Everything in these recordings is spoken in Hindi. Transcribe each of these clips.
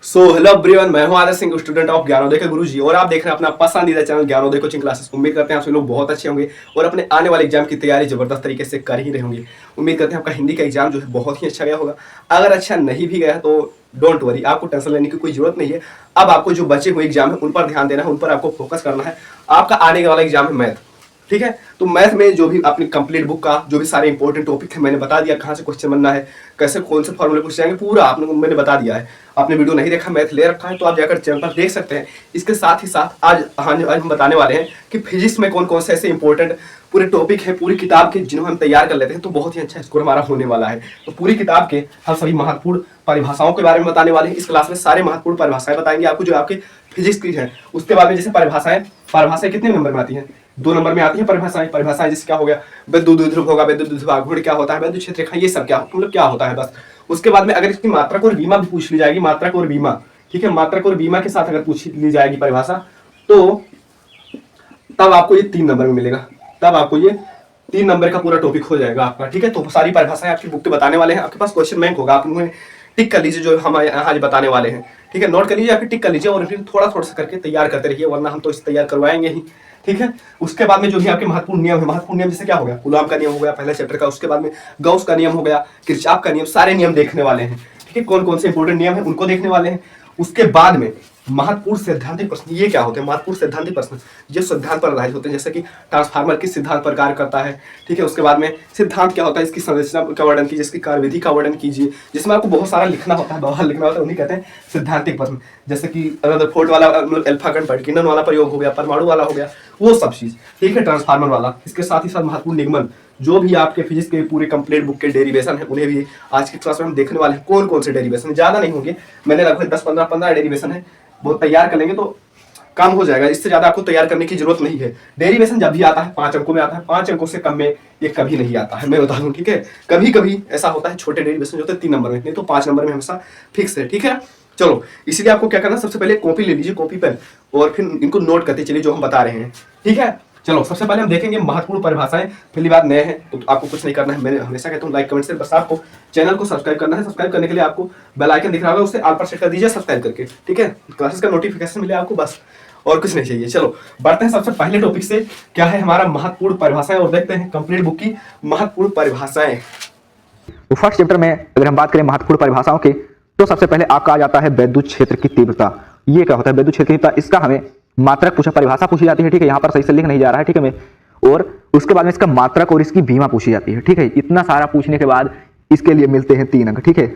हेलो एवरीवन, मैं हूं आदर्श सिंह, स्टूडेंट ऑफ ज्ञानोदय के गुरुजी, और आप देख रहे हैं अपना पसंदीदा चैनल ज्ञानोदय कोचिंग क्लासेस। उम्मीद करते हैं आप सभी लोग बहुत अच्छे होंगे और अपने आने वाले एग्जाम की तैयारी जबरदस्त तरीके से कर ही रहे होंगे। उम्मीद करते हैं आपका हिंदी का एग्जाम जो है बहुत ही अच्छा गया होगा। अगर अच्छा नहीं भी गया तो डोंट वरी, आपको टेंशन लेने की कोई जरूरत नहीं है। अब आपको जो बचे हुए एग्जाम है उन पर ध्यान देना है, उन पर आपको फोकस करना है। आपका आने वाला एग्जाम है मैथ, ठीक है। तो मैथ में जो भी अपनी कंप्लीट बुक का जो भी सारे इंपॉर्टेंट टॉपिक है मैंने बता दिया, कहाँ से क्वेश्चन बनना है, कैसे कौन से फॉर्मूले पूछ जाएंगे, पूरा आपने मैंने बता दिया है। आपने वीडियो नहीं देखा, मैथ ले रखा है तो आप जाकर चैनल पर देख सकते हैं। इसके साथ ही साथ आज हम बताने वाले हैं कि फिजिक्स में कौन कौन से ऐसे इंपॉर्टेंट पूरे टॉपिक है पूरी किताब के, जिन्हें हम तैयार कर लेते हैं तो बहुत ही अच्छा स्कोर हमारा होने वाला है। तो पूरी किताब के हम सभी महत्वपूर्ण परिभाषाओं के बारे में बताने वाले हैं। इस क्लास में सारे महत्वपूर्ण परिभाषाएं बताएंगे आपको जो आपके फिजिक्स की है। उसके बाद में जैसे परिभाषाएं कितने नंबर में आती हैं? 2 नंबर में आती है परिभाषाएं जैसे क्या हो गया, विद्युत द्विध्रुव होगा, विद्युत द्विध्रुव आघूर्ण क्या होता है, विद्युत क्षेत्र रेखा, ये सब क्या मतलब क्या होता है बस। उसके बाद में अगर इसकी मात्रक और बीमा भी पूछ ली जाएगी, मात्रक और बीमा, ठीक है, मात्रक और बीमा के साथ अगर पूछ ली जाएगी परिभाषा, तो तब आपको ये 3 नंबर में मिलेगा। तब आपको ये 3 नंबर का पूरा टॉपिक हो जाएगा आपका, ठीक है। तो सारी परिभाषाएं आपकी बुक पे बताने वाले हैं। आपके पास क्वेश्चन बैंक होगा, आप उन्हें टिक कर लीजिए जो हम आज बताने वाले हैं, ठीक है। नोट कर लीजिए, आपकी टिक कर लीजिए और फिर थोड़ा थोड़ा सा करके तैयार करते रहिए, वरना हम तो इसे तैयार करवाएंगे ही, ठीक है। उसके बाद में जो भी आपके महत्वपूर्ण नियम है, महत्वपूर्ण नियम जैसे क्या हो गया, कूलॉम का नियम हो गया पहले चैप्टर का। उसके बाद में गॉस का नियम हो गया, किरचॉफ का नियम, सारे नियम देखने वाले हैं, ठीक है। कौन कौन से इंपॉर्टेंट नियम है उनको देखने वाले हैं। उसके बाद में महत्वपूर्ण सैद्धांतिक प्रश्न, ये क्या होते हैं महत्वपूर्ण सैद्धांतिक प्रश्न? जो सिद्धांत पर आधारित होते हैं, जैसे कि ट्रांसफार्मर किस सिद्धांत पर कार्य करता है, ठीक है। उसके बाद में सिद्धांत क्या होता है, इसकी संरचना का वर्णन कीजिए, इसकी कार्यविधि का वर्णन कीजिए, जिसमें आपको बहुत सारा लिखना होता है, बहुत लिखना होता है, उन्हें कहते हैं सिद्धांतिक प्रश्न। जैसे कि रदरफोर्ड वाला मतलब अल्फा गण पर्किंसन वाला प्रयोग हो गया, परमाणु वाला हो गया, वो सब चीज, ठीक है, ट्रांसफार्मर वाला। इसके साथ ही साथ महत्वपूर्ण निगमन, जो भी आपके फिजिक्स के पूरे कंप्लीट बुक के डेरिवेशन है उन्हें भी आज की क्लास में हम देखने वाले हैं। कौन कौन से डेरिवेशन, ज्यादा नहीं होंगे, मैंने लगभग 10-15 डेरिवेशन है, वो तैयार कर लेंगे तो काम हो जाएगा। इससे ज्यादा आपको तैयार करने की जरूरत नहीं है। डेरिवेशन जब भी आता है 5 अंकों में आता है, 5 अंकों से कम में ये कभी नहीं आता है, मैं बता दूं, ठीक है। कभी कभी ऐसा होता है छोटे डेरिवेशन जो होते हैं 3 नंबर में, नहीं तो 5 नंबर में हमेशा फिक्स है, ठीक है। चलो, इसीलिए आपको क्या करना, सबसे पहले कॉपी ले लीजिए, कॉपी पेन, और फिर इनको नोट करते चलिए जो हम बता रहे हैं, ठीक है। चलो, सबसे पहले हम देखेंगे महत्वपूर्ण परिभाषाएं। पहली बात, नए हैं तो आपको कुछ नहीं करना है, मैंने हमेशा कहता हूँ लाइक कमेंट से, बस आपको चैनल को सब्सक्राइब करना है। सब्सक्राइब करने के लिए आपको बेल आइकन दिख रहा होगा, उससे ऑल पर सेट कर दीजिए सब्सक्राइब करके, ठीक है। क्लासेस का नोटिफिकेशन मिले आपको, बस और कुछ नहीं चाहिए। चलो बढ़ते हैं सबसे पहले टॉपिक से, क्या है हमारा महत्वपूर्ण परिभाषाएं, और देखते हैं कंप्लीट बुक की महत्वपूर्ण परिभाषाएं। तो फर्स्ट चैप्टर में अगर हम बात करें महत्वपूर्ण परिभाषाओं के, तो सबसे पहले आपका आ जाता है विद्युत क्षेत्र की तीव्रता। ये क्या होता है विद्युत क्षेत्र की तीव्रता? इसका हमें मात्रक पूछा, परिभाषा पूछी जाती है, ठीक है। यहाँ पर सही से लिख नहीं जा रहा है, ठीक है मैं। और उसके बाद में इसका मात्रक और इसकी बीमा पूछी जाती है, ठीक है। इतना सारा पूछने के बाद इसके लिए मिलते हैं 3 अंक, ठीक है।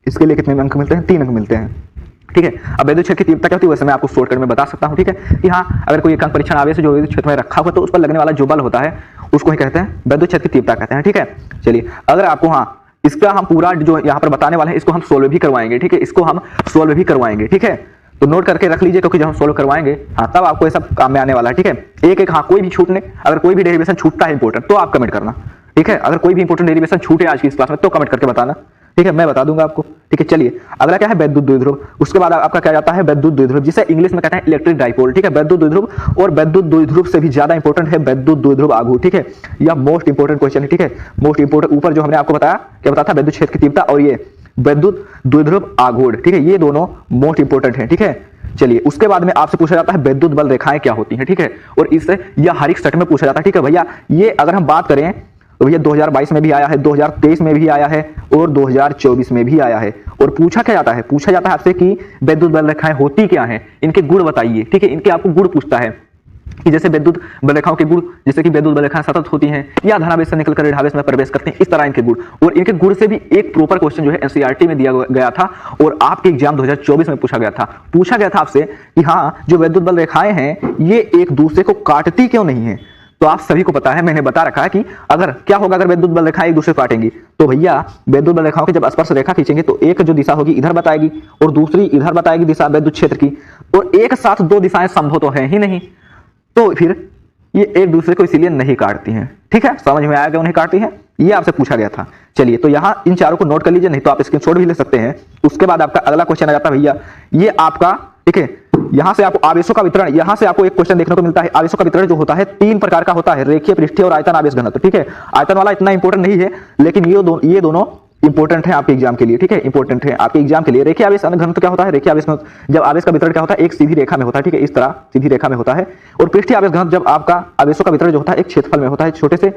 इसके लिए कितने अंक मिलते हैं? 3 अंक मिलते हैं, ठीक है। अब विद्युत क्षेत्र की तीव्रता क्या होती है वैसे मैं आपको शॉर्टकट में बता सकता हूँ, ठीक है। कि हाँ, अगर कोई एकांक परीक्षण आवेश जो विद्युत क्षेत्र में रखा हुआ तो उस पर लगने वाला जो बल होता है उसको ही कहते हैं विद्युत क्षेत्र की तीव्रता कहते हैं, ठीक है। चलिए, अगर आपको हाँ इसका हम पूरा जो यहाँ पर बताने वाले हैं इसको हम सोल्व भी करवाएंगे, ठीक है। इसको हम सोल्व भी करवाएंगे, ठीक है। तो नोट करके रख लीजिए, क्योंकि जब हम सोल्व करवाएंगे हाँ तब आपको ये सब काम में आने वाला है, ठीक है। एक एक हाँ कोई भी छूटने, अगर कोई भी डेरिवेशन छूटता है इंपॉर्टेंट तो आप कमेंट करना, ठीक है। अगर कोई भी इंपॉर्टेंट डेरिवेशन छूटे आज की इस क्लास में तो कमेंट करके बताना, ठीक है, मैं बता दूंगा आपको, ठीक है। चलिए, अगला क्या है विद्युत द्विध्रुव। उसके बाद आपका क्या जाता है विद्युत द्विध्रुव, जिसे इंग्लिश में कहते हैं इलेक्ट्रिक डाइपोल, ठीक है। विद्युत द्विध्रुव, और विद्युत द्विध्रुव से भी ज्यादा इंपॉर्टेंट है विद्युत द्विध्रुव आघूर्ण, ठीक है। यह मोस्ट इंपॉर्टेंट क्वेश्चन है, ठीक है, मोस्ट इंपॉर्टेंट। ऊपर जो हमने आपको बताया क्या बताया था, विद्युत क्षेत्र की तीव्रता और ये विद्युत द्विध्रुव आघूर्ण, ठीक है, ये दोनों मोस्ट इंपॉर्टेंट है, ठीक है। चलिए, उसके बाद में आपसे पूछा जाता है विद्युत बल रेखाएं क्या होती हैं, ठीक है। और इससे यह हर एक सेट में पूछा जाता है, ठीक है भैया। ये अगर हम बात करें तो भैया 2022 में भी आया है, 2023 में भी आया है और 2024 में भी आया है। और पूछा क्या जाता है, पूछा जाता है आपसे कि विद्युत बल रेखाएं होती क्या हैं, इनके गुण बताइए, ठीक है। इनके आपको गुण पूछता है कि जैसे विद्युत बल रेखाओं के गुण, जैसे कि विद्युत बल रेखाएं सतत होती हैं या धनावेश से निकलकर ऋणावेश में प्रवेश करते हैं, इस तरह इनके गुण। और इनके गुण से भी एक प्रॉपर क्वेश्चन जो है एनसीईआरटी में दिया गया था और आपके एग्जाम 2024 में पूछा गया था आपसे कि हाँ जो विद्युत बल रेखाएं हैं ये एक दूसरे को काटती क्यों नहीं है। तो आप सभी को पता है, मैंने बता रखा है कि अगर क्या होगा अगर विद्युत बल रेखाएं एक दूसरे को काटेंगी, तो भैया विद्युत बल रेखाओं की जब स्पर्श रेखा खींचेंगे तो एक जो दिशा होगी इधर बताएगी और दूसरी इधर बताएगी दिशा विद्युत क्षेत्र की, और एक साथ 2 दिशाएं संभव तो है ही नहीं, तो फिर ये एक दूसरे को इसीलिए नहीं काटती हैं, ठीक है। समझ में आया कि उन्हें काटती हैं, ये आपसे पूछा गया था। चलिए, तो यहाँ इन चारों को नोट कर लीजिए, नहीं तो आप स्क्रीनशॉट भी ले सकते हैं। उसके बाद आपका अगला क्वेश्चन आ जाता है भैया, ये आपका, ठीक है, यहां से आपको आवेशों का वितरण, यहां से आपको एक क्वेश्चन देखने को मिलता है। आवेशों का वितरण जो होता है 3 प्रकार का होता है, रेखीय, पृष्ठीय और आयतन आवेश घनत्व, ठीक है। आयतन वाला इतना इंपॉर्टेंट नहीं है, लेकिन ये दोनों इंपॉर्टेंट है आपके एग्जाम के लिए, ठीक है, इंपॉर्टेंट है आपके एग्जाम के लिए। रेखीय आवेश घनत्व क्या होता है? रेखीय आवेश घनत्व जब आवेश का वितरण क्या होता है? एक सीधी रेखा में होता है, ठीक है, इस तरह सीधी रेखा में होता है। और पृष्ठीय आवेश घनत्व जब आपका आवेशों का वितरण जो होता है एक क्षेत्रफल में होता है, छोटे से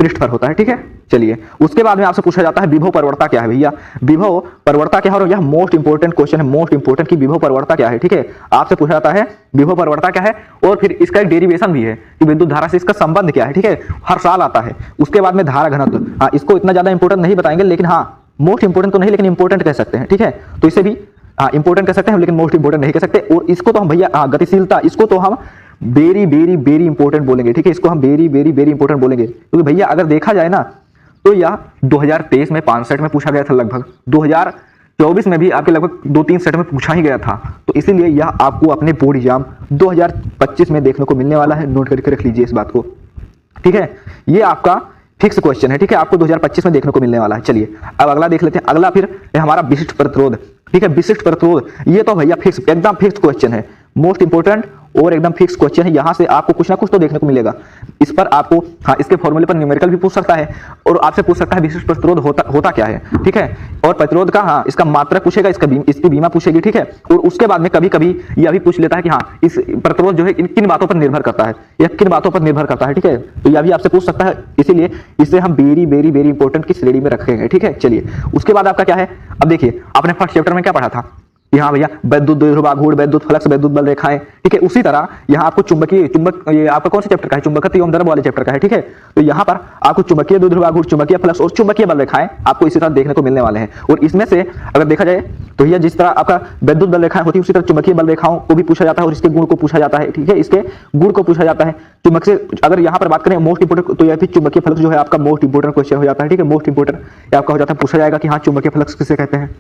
पृष्ठ पर होता है, ठीक है। चलिए उसके बाद में आपसे पूछा जाता है विभव परवर्तता क्या है भैया? विभव परवर्तता क्या है? और यह मोस्ट इंपोर्टेंट क्वेश्चन है, मोस्ट इंपोर्टेंट कि विभव परवर्तता क्या है, ठीक है। आपसे पूछा जाता है विभव परवर्तता क्या है, और फिर इसका एक डेरिवेशन भी है कि विद्युत धारा से इसका संबंध क्या है, ठीक है, हर साल आता है। उसके बाद में धारा घनत्व, हाँ इसको इतना ज्यादा इंपोर्टेंट नहीं बताएंगे, लेकिन हाँ मोस्ट इंपोर्टेंट तो नहीं, लेकिन इंपोर्टेंट कह सकते हैं, ठीक है। तो इसे भी हाँ इंपोर्टेंट कह सकते हैं, लेकिन मोस्ट इंपोर्टेंट नहीं कह सकते। और इसको तो हम भैया हाँ गतिशीलता, इसको तो हम वेरी वेरी वेरी इंपॉर्टेंट बोलेंगे, ठीक है, इसको हम वेरी वेरी वेरी इंपॉर्टेंट बोलेंगे। क्योंकि भैया अगर देखा जाए ना तो यह 2023 में 5 सेट में पूछा गया था, लगभग 2024 में भी आपके लगभग 2-3 सेट में पूछा ही गया था। तो इसीलिए यह आपको अपने बोर्ड एग्जाम 2025 में देखने को मिलने वाला है, नोट करके रख लीजिए इस बात को, ठीक है। ये आपका फिक्स क्वेश्चन है, ठीक है, आपको 2025 में देखने को मिलने वाला है। चलिए अब अगला देख लेते हैं। अगला फिर है हमारा विशिष्ट प्रतिरोध, ठीक है, विशिष्ट प्रतिरोध। ये तो भैया फिक्स, एकदम फिक्स क्वेश्चन है, मोस्ट इंपोर्टेंट और एकदम फिक्स क्वेश्चन है। यहां से आपको कुछ ना कुछ तो देखने को मिलेगा। इस पर आपको हाँ इसके फॉर्मूले पर न्यूमेरिकल भी पूछ सकता है, और आपसे पूछ सकता है विशिष्ट प्रतिरोध होता क्या है, ठीक है। और प्रतिरोध का हाँ इसका मात्रक पूछेगा, इसकी बीमा पूछेगी, ठीक है। और उसके बाद में कभी कभी यह भी पूछ लेता है कि हाँ इस प्रतिरोध जो है किन बातों पर निर्भर करता है, या किन बातों पर निर्भर करता है, ठीक है। तो यह भी आपसे पूछ सकता है, इसीलिए इसे हम वेरी वेरी वेरी इंपॉर्टेंट की श्रेणी में रखेंगे, ठीक है। चलिए उसके बाद आपका क्या है, अब देखिए आपने फर्स्ट चैप्टर में क्या पढ़ा था, यहाँ भैया वैद्युत द्विध्रुवाघूर्ण, वैद्युत फ्लक्स, वैद्युत बल रेखाएं, ठीक है। उसी तरह यहाँ आपको चुंबक ये आपका कौन सा चैप्टर का है? चुंबकत्व एवं द्रव वाले चैप्टर का है, ठीक है। तो यहाँ पर आपको चुंबकीय द्विध्रुवाघूर्ण, चुंबकीय फ्लक्स और चुंबकीय बल रेखाएं आपको इसी तरह देखने को मिलने वाले हैं। और इसमें से अगर देखा जाए तो भैया जिस तरह आपका वैद्युत बल रेखाएं होती है, उसी तरह चुंबकीय बल रेखाओं को भी पूछा जाता है, और इसके गुण को पूछा जाता है, ठीक है, इसके गुण को पूछा जाता है। चुंबक से अगर यहाँ पर बात करें मोस्ट इंपोर्टेंट, तो यह फिर चुंबकीय फ्लक्स जो है आपका मोस्ट इंपोर्टेंट क्वेश्चन हो जाता है, ठीक है। मोस्ट इंपोर्टेंट आपका हो जाता है, पूछा जाएगा कि हाँ चुंबकीय फ्लक्स किसे कहते हैं,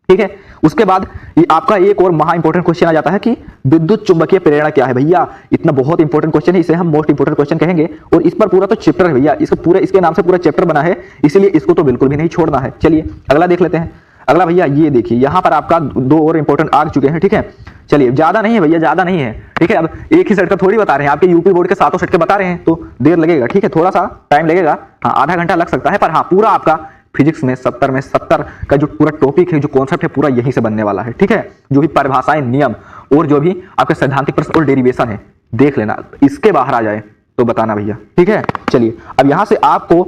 ठीक है। उसके बाद ये आपका एक और महा इंपोर्टेंट क्वेश्चन आ जाता है कि विद्युत चुंबकीय प्रेरणा क्या है भैया? इतना बहुत इंपोर्टेंट क्वेश्चन है, इसे हम मोस्ट इंपोर्टेंट क्वेश्चन कहेंगे। और इस पर पूरा तो चैप्टर है भैया, इसका पूरा इसके नाम से पूरा चैप्टर बना है, इसीलिए इसको तो बिल्कुल भी नहीं छोड़ना है। चलिए अगला देख लेते हैं। अगला भैया ये देखिए, यहाँ पर आपका 2 और इंपोर्टेंट आ चुके हैं, ठीक है। चलिए ज्यादा नहीं है भैया, ज्यादा नहीं है, ठीक है। अब एक ही सेट का थोड़ी बता रहे हैं, आपके यूपी बोर्ड के 7 सेट के बता रहे हैं, तो देर लगेगा, ठीक है, थोड़ा सा टाइम लगेगा, हाँ आधा घंटा लग सकता है। पर हाँ पूरा आपका फिजिक्स में 70 का जो पूरा टॉपिक है, जो कॉन्सेप्ट है, पूरा यहीं से बनने वाला है, ठीक है। जो भी परिभाषाएं, नियम और जो भी आपके सैद्धांतिक प्रश्न और डेरिवेशन है देख लेना, इसके बाहर आ जाए तो बताना भैया, ठीक है। चलिए अब यहां से आपको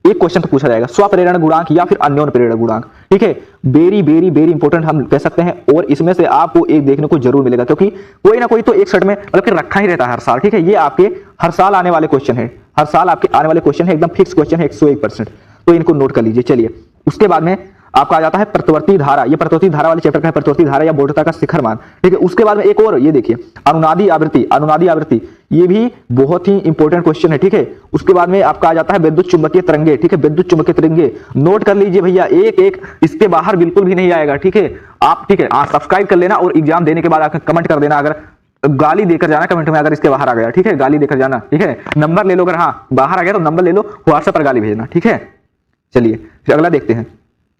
एक क्वेश्चन तो पूछा जाएगा, स्वप्रेरण गुणांक या फिर अन्योन प्रेरण गुणांक, ठीक है। वेरी वेरी वेरी इंपॉर्टेंट हम कह सकते हैं, और इसमें से आपको एक देखने को जरूर मिलेगा, क्योंकि कोई ना कोई तो एक सेट में मतलब कि रखा ही रहता है हर साल, ठीक है। ये आपके हर साल आने वाले क्वेश्चन है, हर साल आपके आने वाले क्वेश्चन है, एकदम फिक्स क्वेश्चन है 101%, तो इनको नोट कर लीजिए। चलिए उसके बाद में आपका आ जाता है प्रतिवर्ती धारा, ये प्रतिवर्ती धारा वाले चैप्टर का है, प्रतिवर्ती धारा या बोधता का शिखर मान, ठीक है। उसके बाद में एक और ये देखिए अनुनादी आवृत्ति, अनुनादी आवृत्ति, ये भी बहुत ही इंपॉर्टेंट क्वेश्चन है, ठीक है। उसके बाद में आपका आ जाता है विद्युत चुंबकीय तरंगे, ठीक है, विद्युत चुंबकीय तरंगे, नोट कर लीजिए भैया, एक एक इसके बाहर बिल्कुल भी नहीं आएगा, ठीक है। आप ठीक है सब्सक्राइब कर लेना, और एग्जाम देने के बाद आकर कमेंट कर देना, अगर गाली देकर जाना कमेंट में अगर इसके बाहर आ गया, ठीक है, गाली देकर जाना, ठीक है। नंबर ले लो, अगर हाँ बाहर आ गया तो नंबर ले लो, व्हाट्सएप पर गाली भेजना, ठीक है। चलिए फिर अगला देखते हैं।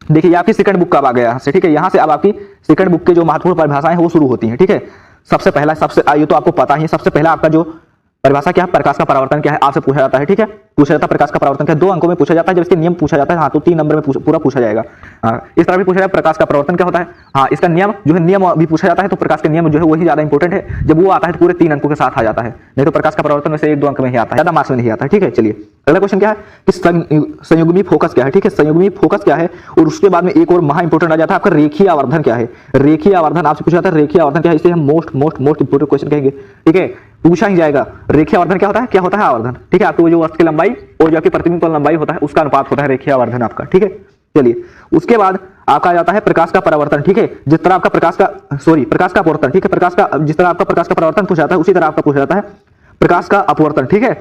देखिए आपकी सेकंड बुक कब आ गया यहाँ से, ठीक है। यहाँ से अब आपकी सेकंड बुक के जो महत्वपूर्ण परिभाषाएं हैं वो शुरू होती हैं, ठीक है। सबसे पहला ये तो आपको पता ही है, सबसे पहला आपका जो परिभाषा क्या है, प्रकाश का परावर्तन क्या है, आपसे पूछा जाता है, ठीक है। पूछा जाता है प्रकाश का परावर्तन क्या है, 2 अंकों में पूछा जाता है। जब इसके नियम पूछा जाता है हाँ तो 3 नंबर में पूरा पूछा जाएगा। इस तरह भी पूछा जाएगा प्रकाश का परावर्तन क्या होता है, हाँ इसका नियम जो है, नियम भी पूछा जाता है। तो प्रकाश के नियम जो है वही ज्यादा इंपॉर्टेंट है, जब वो आता है तो पूरे 3 अंकों के साथ आ जाता है, नहीं तो प्रकाश का परावर्तन वैसे 1-2 अंक में ही आता है, ज्यादा मार्क्स में नहीं आता है, ठीक है। चलिए अगला क्वेश्चन क्या है कि संयुग्मी फोकस क्या है, ठीक है, संयुग्मी फोकस क्या है। और उसके बाद में एक और महा इंपॉर्टेंट आ जाता है आपका रेखीय आवर्धन क्या है। रेखीय आवर्धन आपसे पूछा जाता है, रेखीय आवर्धन क्या है, इसे हम मोस्ट इंपॉर्टेंट क्वेश्चन कहेंगे, ठीक है। पूछा ही जाएगा रेखीय आवर्धन क्या होता है, क्या होता है आवर्धन, ठीक है। आपको जो वस्तु की लंबाई और जो आपकी प्रतिबिंब कोण लंबाई होता है उसका अनुपात होता है रेखीय आवर्धन आपका, ठीक है। चलिए उसके बाद आपका आ जाता है प्रकाश का परावर्तन, ठीक है। जिस तरह आपका प्रकाश का अपवर्तन, ठीक है, प्रकाश का जिस तरह आपका प्रकाश का परावर्तन पूछा जाता है उसी तरह आपका पूछा जाता है प्रकाश का अपवर्तन, ठीक है।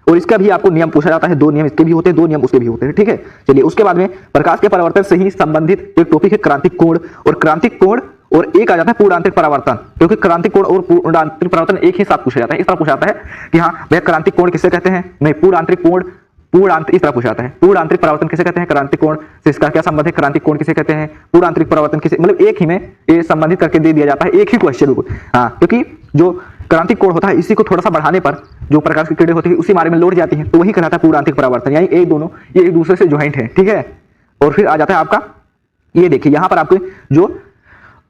और इसका भी आपको नियम पूछा जाता है, 2 नियम इसके भी होते हैं, 2 नियम उसके भी होते हैं, ठीक है। चलिए उसके बाद में प्रकाश के परावर्तन से ही संबंधित एक टॉपिक है क्रांतिक कोण, और क्रांतिक कोण और एक आ जाता है पूर्णांतरिक परावर्तन, क्योंकि क्रांतिक कोण और पूर्णांतरिक परावर्तन एक ही साथ पूछा जाता है। इस तरह पूछा जाता है कि हाँ भैया क्रांतिक कोण किसे कहते हैं, नहीं पूर्णांतरिक कोण, इस तरह पूछा जाता है पूर्णांतरिक परावर्तन किसे कहते हैं, क्रांतिक कोण से इसका क्या संबंध है, क्रांतिक कोण किसे कहते हैं, पूर्णांतरिक परावर्तन किसे, मतलब एक ही में ये संबंधित करके दे दिया जाता है, एक ही क्वेश्चन को। हाँ क्योंकि जो क्रांतिक कोण होता है इसी को थोड़ा सा बढ़ाने पर जो प्रकाश की किरणें होती है उसी मार्ग में लौट जाती हैं, तो वही कहलाता है पूर्णांतरिक परावर्तन, यानी ये दोनों ये एक दूसरे से ज्वाइंट है, ठीक है। और फिर आ जाता है आपका, ये देखिए यहाँ पर आपके जो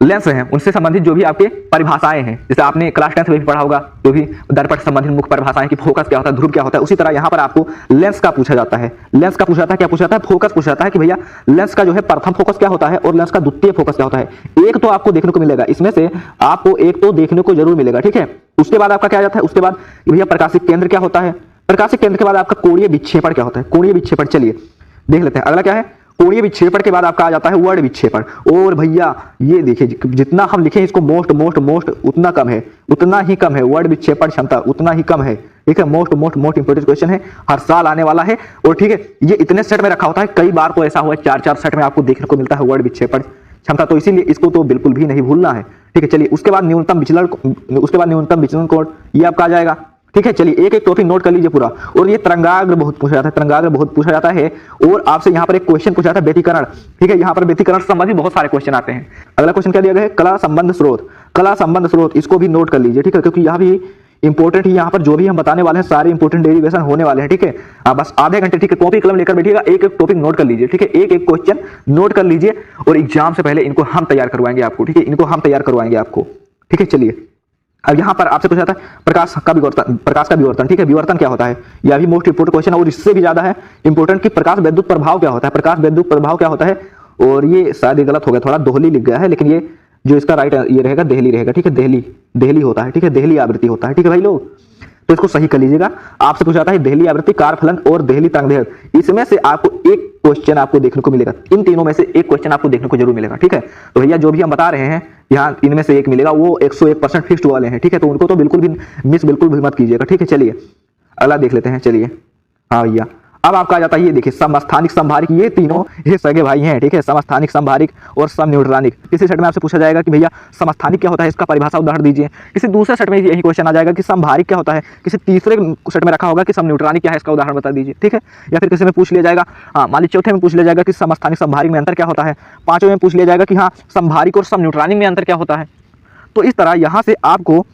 लेंस हैं उनसे संबंधित जो भी आपके परिभाषाएं हैं, जैसे आपने क्लास 10 में भी पढ़ा होगा, जो भी दर्पण से संबंधित मुख्य परिभाषाएं कि फोकस क्या होता है, ध्रुव क्या होता है, उसी तरह यहाँ पर आपको लेंस का पूछा जाता है। लेंस का पूछा जाता है, क्या पूछा जाता है, फोकस पूछा जाता है कि भैया लेंस का जो है प्रथम फोकस क्या होता है और लेंस का द्वितीय फोकस क्या होता है। एक तो आपको देखने को मिलेगा, इसमें से आपको एक तो देखने को जरूर मिलेगा, ठीक है। उसके बाद आपका क्या आ जाता है, उसके बाद भैया प्रकाशिक केंद्र क्या होता है, प्रकाशिक केंद्र के बाद आपका कोणीय विक्षेपण क्या होता है, कोणीय विक्षेपण चलिए देख लेते हैं। अगला क्या है, कोणीय विक्षेपण के बाद आपका आ जाता है वर्ण विक्षेपण। और भैया ये देखिए जितना हम लिखें इसको मोस्ट मोस्ट मोस्ट उतना कम है, उतना ही कम है, वर्ण विक्षेपण क्षमता उतना ही कम है, ठीक है। Most most most important question है, हर साल आने वाला है। और ठीक है, ये इतने सेट में रखा होता है, कई बार तो ऐसा हुआ है 4-4 सेट में आपको देखने को मिलता है वर्ण विक्षेपण क्षमता, तो इसीलिए इसको तो बिल्कुल भी नहीं भूलना है, ठीक है। चलिए उसके बाद न्यूनतम विचलन कोण ये आपका आ जाएगा, ठीक है। चलिए एक एक टॉपिक नोट कर लीजिए पूरा। और ये तरंगाग्र बहुत पूछा जाता है, तरंगाग्र बहुत पूछा जाता है। और आपसे यहाँ पर एक क्वेश्चन पूछा जाता है व्यतिकरण, ठीक है। यहाँ पर व्यतिकरण से संबंधित बहुत सारे क्वेश्चन आते हैं। अगला क्वेश्चन क्या दिया गया है, कला संबंध स्रोत, कला संबंध स्रोत, इसको भी नोट कर लीजिए, ठीक है, क्योंकि यहाँ भी इंपॉर्टेंट ही, यहाँ पर जो भी हम बताने वाले हैं सारे इंपॉर्टेंट डेरिवेशन होने वाले हैं, ठीक है। बस आधे घंटे, ठीक है, कॉपी कलम लेकर बैठिएगा, एक एक टॉपिक नोट कर लीजिए, ठीक है, एक एक क्वेश्चन नोट कर लीजिए। और एग्जाम से पहले इनको हम तैयार करवाएंगे आपको, ठीक है, इनको हम तैयार करवाएंगे आपको, ठीक है। चलिए अब यहाँ पर आपसे पूछा जाता है प्रकाश का विवर्तन, ठीक है। विवर्तन क्या होता है, यह भी मोस्ट इंपोर्टेंट क्वेश्चन है। और इससे भी ज्यादा है इंपॉर्टेंट कि प्रकाश वैद्युत प्रभाव क्या होता है, प्रकाश वैद्युत प्रभाव क्या होता है। और ये शायद गलत हो गया, थोड़ा दोहली लिख गया है, लेकिन ये जो इसका राइट ये रहेगा देहली रहेगा, ठीक है। देहली होता है, ठीक है, देहली आवृत्ति होता है, ठीक है भाई लोग, तो इसको सही कर लीजिएगा। आपसे पूछा जाता है देहली आवृत्ति, कारफलन और देहली तरंगदैर्घ्य, इसमें से आपको एक क्वेश्चन आपको देखने को मिलेगा, इन तीनों में से एक क्वेश्चन आपको देखने को जरूर मिलेगा, ठीक है। तो भैया जो भी हम बता रहे हैं यहाँ इनमें से एक मिलेगा, वो 101% फिक्स्ड वाले हैं, ठीक है। तो उनको तो बिल्कुल भी मत कीजिएगा, ठीक है। चलिए अगला देख लेते हैं, चलिए हाँ भैया अब आपका आ जाता है ये देखिए समस्थानिक संभारिक, ये तीनों ये सगे भाई हैं, ठीक है। समस्थानिक संभारिक और समन्यूट्रॉनिक, किसी सेट में आपसे पूछा जाएगा कि भैया समस्थानिक क्या होता है, इसका परिभाषा उदाहरण दीजिए। किसी दूसरे सेट में यही क्वेश्चन आ जाएगा कि समभारिक क्या होता है, किसी तीसरे सेट में रखा होगा कि समन्यूट्रॉनिक क्या है, इसका उदाहरण बता दीजिए, ठीक है। या फिर किसी में पूछ लिया जाएगा, हाँ मान लीजिए चौथे में पूछ लिया जाएगा कि समस्थानिक संभारिक में अंतर क्या होता है, पांचवें में पूछ लिया जाएगा कि हाँ संभारिक और समन्यूट्रॉनिक में अंतर क्या होता है। तो इस तरह यहाँ से आपको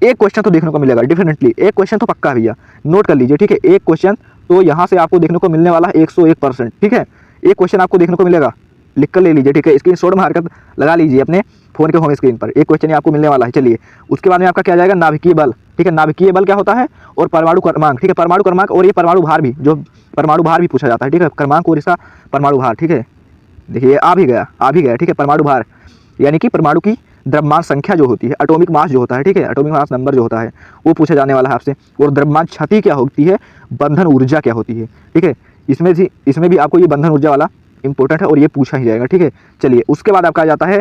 एक क्वेश्चन तो देखने को मिलेगा, डेफिनेटली एक क्वेश्चन तो पक्का है भैया, नोट कर लीजिए, ठीक है। एक क्वेश्चन तो यहाँ से आपको देखने को मिलने वाला है 101%, ठीक है। एक क्वेश्चन आपको देखने को मिलेगा, लिख कर ले लीजिए, ठीक है। स्क्रीनशॉट में हरकत लगा लीजिए अपने फोन के होम स्क्रीन पर, एक क्वेश्चन आपको मिलने वाला है। चलिए उसके बाद में आपका क्या जाएगा, नाभिकीय बल, ठीक है। नाभिकीय बल क्या होता है और परमाणु क्रमांक, ठीक है, परमाणु क्रमांक और ये परमाणु भार भी, जो परमाणु भार भी पूछा जाता है, ठीक है। क्रमांक और इसका परमाणु भार, ठीक है। देखिए आ भी गया, ठीक है। परमाणु भार यानी कि परमाणु की द्रव्यमान संख्या जो होती है, एटॉमिक मास जो होता है, ठीक है, एटॉमिक मास नंबर जो होता है वो पूछा जाने वाला है आपसे। और द्रव्यमान क्षति क्या होती है, बंधन ऊर्जा क्या होती है, ठीक है। इसमें भी आपको ये बंधन ऊर्जा वाला इंपॉर्टेंट है और ये पूछा ही जाएगा, ठीक है। चलिए उसके बाद आपका आ जाता है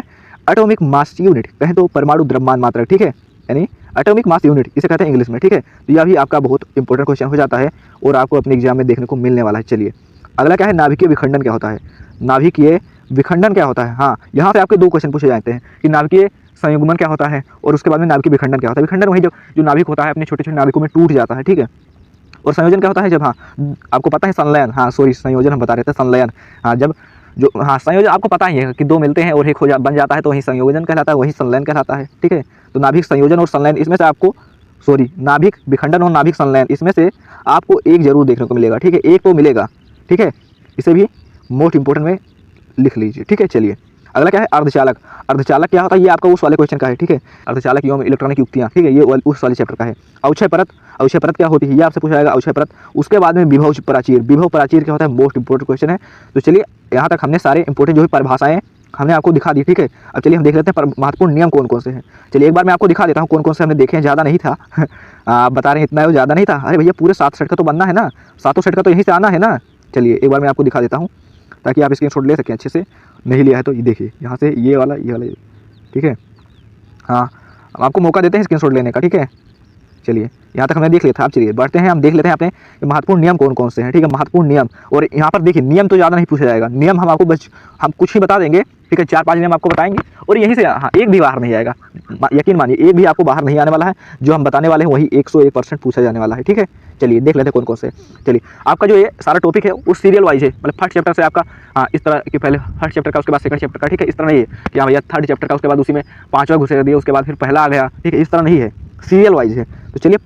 एटॉमिक मास यूनिट, कहें तो परमाणु द्रव्यमान मात्रक, ठीक है, यानी एटॉमिक मास यूनिट इसे कहते हैं इंग्लिश में, ठीक है। तो यह भी आपका बहुत इंपॉर्टेंट क्वेश्चन हो जाता है और आपको अपने एग्जाम में देखने को मिलने वाला है। चलिए अगला क्या है, नाभिकीय विखंडन क्या होता है, नाभिकीय विखंडन क्या होता है। हाँ यहाँ से आपके दो क्वेश्चन पूछे जाते हैं कि नाभिकीय संयुग्मन क्या होता है और उसके बाद में नाभिकीय विखंडन क्या होता है। विखंडन वही जो नाभिक होता है अपने छोटे छोटे नाभिकों में टूट जाता है, ठीक है। और संयोजन क्या होता है, जब हाँ आपको पता है संलयन, हाँ सॉरी संयोजन हम बता रहे थे, संलयन, हाँ जब जो हाँ संयोजन आपको पता ही है कि दो मिलते हैं और एक बन जाता है तो वही संयोजन कहलाता है, वही संलयन कहलाता है, ठीक है। तो नाभिक संयोजन और संलयन इसमें से आपको नाभिक विखंडन और नाभिक संलयन इसमें से आपको एक जरूर देखने को मिलेगा, ठीक है, एक तो मिलेगा, ठीक है। इसे भी मोस्ट इंपोर्टेंट में लिख लीजिए, ठीक है। चलिए अगला क्या है, अर्धचालक। अर्धचालक क्या होता है, ये आपका उस वाले क्वेश्चन का है, ठीक है। अर्धचालक एवं इलेक्ट्रॉनिक युक्तियाँ, ठीक है, ये उस वाले चैप्टर का है। अवक्षय परत क्या होती है, ये आपसे पूछा जाएगा, अवक्षय परत। उसके बाद में विभव प्राचीर क्या होता है, मोस्ट इंपोर्टेंट क्वेश्चन है। तो चलिए यहाँ तक हमने सारे इंपोर्टेंट जो भी परिभाषाएं हमने आपको दिखा दी, ठीक है। अब चलिए हम देख लेते हैं महत्वपूर्ण नियम कौन कौन से हैं। चलिए एक बार मैं आपको दिखा देता हूँ कौन कौन से हमने देखे हैं, ज़्यादा नहीं था आप बता रहे हैं इतना है, ज़्यादा नहीं था। अरे भैया पूरे 7 सेट का तो बनना है ना, 7 सेट का तो यहीं से आना है ना। चलिए एक बार मैं आपको दिखा देता हूँ ताकि आप स्क्रीनशॉट ले सकें अच्छे से, नहीं लिया है तो ये देखिए यहाँ से ये वाला, ठीक है। हाँ आपको मौका देते हैं स्क्रीनशॉट लेने का, ठीक है। चलिए यहाँ तक हमने देख लिया था, अब चलिए बढ़ते हैं, हम देख लेते हैं अपने महत्वपूर्ण नियम कौन कौन से हैं, ठीक है। महत्वपूर्ण नियम, और यहाँ पर देखिए नियम तो ज़्यादा नहीं पूछा जाएगा, नियम हम आपको हम कुछ ही बता देंगे, ठीक है। 4-5 नियम आपको बताएंगे और यहीं से हाँ एक भी बाहर नहीं आएगा, यकीन मानिए एक भी आपको बाहर नहीं आने वाला है। जो हम बताने वाले हैं वही 101% पूछा जाने वाला है, ठीक है। चलिए देख लेते हैं कौन कौन से। चलिए आपका जो ये सारा टॉपिक है वो सीरियल वाइज है, मतलब फर्स्ट चैप्टर से आपका हाँ इस तरह कि पहले फर्स्ट चैप्टर का उसके बाद सेकंड चैप्टर का, ठीक है। इस तरह नहीं है कि हाँ भैया थर्ड चैप्टर का उसके बाद उसी में 5वां घुसेड़ दिया उसके बाद फिर पहला आ गया, ठीक है। इस तरह नहीं है, सीरियल वाइज है। तो चलिए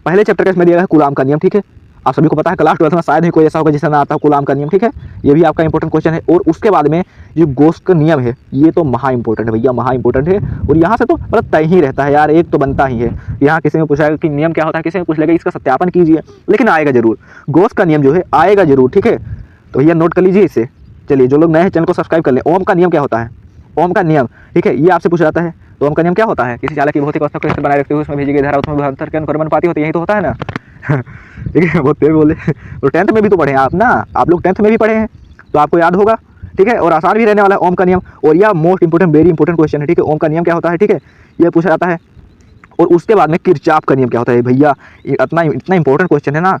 पहले चैप्टर का इसमें दिया गया है कूलाम का नियम, ठीक है। आप सभी को पता है क्लास 12 में शायद ही कोई ऐसा होगा जिसे ना आता हो कूलाम का नियम, ठीक है। ये भी आपका इंपॉर्टेंट क्वेश्चन है। और उसके बाद में जो गोस का नियम है ये तो महा इंपॉर्टेंट है भैया, महा इंपॉर्टेंट है। और यहाँ से तो मतलब तय ही रहता है यार, एक तो बनता ही है। यहाँ किसी में पूछाएगा कि नियम क्या होता है, किसी में पूछ लेगा इसका सत्यापन कीजिए, लेकिन आएगा जरूर, गोस का नियम जो है आएगा जरूर, ठीक है। तो भैया नोट कर लीजिए इसे। चलिए जो लोग नए हैं चैनल को सब्सक्राइब कर लें। ओम का नियम क्या होता है, ओम का नियम, ठीक है, ये आपसे पूछा जाता है। तो ओम का नियम क्या होता है, किसी चालक की भौतिक अवस्था को स्थिर बनाए रखते हुए उसमें भेजी गई धारा उसमें विभवांतर के अनुक्रमणपाती होती है, यही तो होता है ना। ठीक है, बहुत तेज बोले। तो 10th में भी तो पढ़े हैं आप ना, आप लोग 10th में भी पढ़े हैं तो आपको याद होगा, ठीक है। और आसान भी रहने वाला है ओम का नियम। और यह most important, very important question है, ठीक है। ओम का नियम क्या होता है, ठीक है, ये पूछा जाता है। और उसके बाद में किरचॉफ का नियम क्या होता है भैया, इतना इंपॉर्टेंट क्वेश्चन है ना,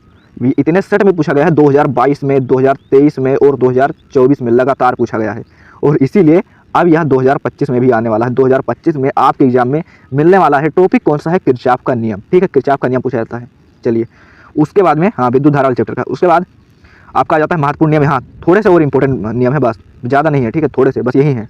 इतने सेट में पूछा गया है 2022 में, 2023 में और 2024 में लगातार पूछा गया है। और इसीलिए अब यह 2025 में भी आने वाला है। 2025 में आपके एग्जाम में मिलने वाला है। टॉपिक कौन सा है, किरचॉफ का नियम, ठीक है, किरचॉफ का नियम पूछा जाता है। चलिए उसके बाद में, हाँ, विद्युत धारा वाले चैप्टर का। उसके बाद आपका आ जाता है महत्वपूर्ण नियम है। हाँ, थोड़े से और इंपॉर्टेंट नियम है, बस ज़्यादा नहीं है, ठीक है, थोड़े से, बस यही है,